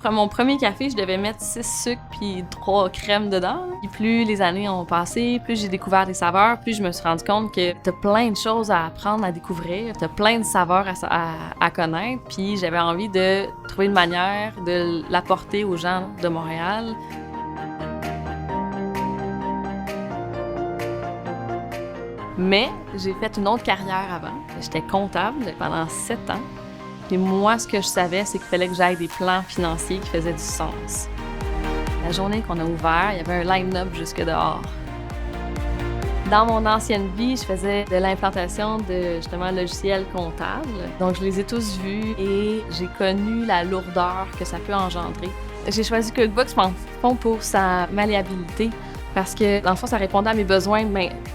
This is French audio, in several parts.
Pour mon premier café, je devais mettre 6 sucres puis 3 crèmes dedans. Puis plus les années ont passé, plus j'ai découvert des saveurs, plus je me suis rendu compte que t'as plein de choses à apprendre, à découvrir, t'as plein de saveurs à connaître. Puis j'avais envie de trouver une manière de l'apporter aux gens de Montréal. Mais j'ai fait une autre carrière avant. J'étais comptable pendant 7 ans. Et moi, ce que je savais, c'est qu'il fallait que j'aille des plans financiers qui faisaient du sens. La journée qu'on a ouvert, il y avait un line-up jusque dehors. Dans mon ancienne vie, je faisais de l'implantation de, justement, logiciels comptables. Donc, je les ai tous vus et j'ai connu la lourdeur que ça peut engendrer. J'ai choisi QuickBooks pour sa malléabilité. Parce que, dans le fond, ça répondait à mes besoins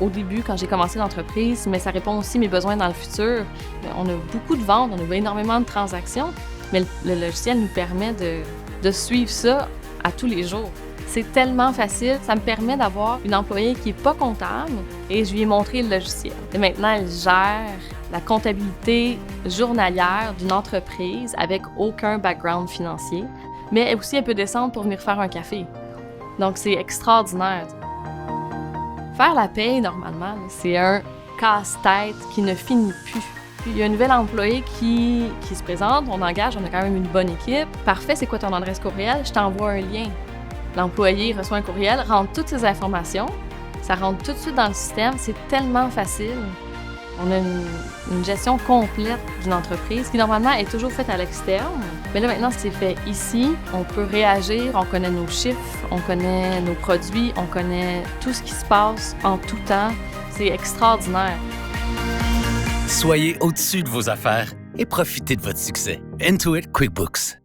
au début, quand j'ai commencé l'entreprise, mais ça répond aussi à mes besoins dans le futur. On a beaucoup de ventes, on a énormément de transactions, mais le logiciel nous permet de suivre ça à tous les jours. C'est tellement facile, ça me permet d'avoir une employée qui n'est pas comptable et je lui ai montré le logiciel. Et maintenant, elle gère la comptabilité journalière d'une entreprise avec aucun background financier, mais aussi elle peut descendre pour venir faire un café. Donc, c'est extraordinaire. Faire la paye, normalement, c'est un casse-tête qui ne finit plus. Puis, il y a un nouvel employé qui se présente, on engage, on a quand même une bonne équipe. Parfait, c'est quoi ton adresse courriel? Je t'envoie un lien. L'employé reçoit un courriel, rentre toutes ses informations, ça rentre tout de suite dans le système, c'est tellement facile. On a une gestion complète d'une entreprise qui, normalement, est toujours faite à l'externe. Mais là, maintenant, c'est fait ici. On peut réagir, on connaît nos chiffres, on connaît nos produits, on connaît tout ce qui se passe en tout temps. C'est extraordinaire. Soyez au-dessus de vos affaires et profitez de votre succès. Intuit QuickBooks.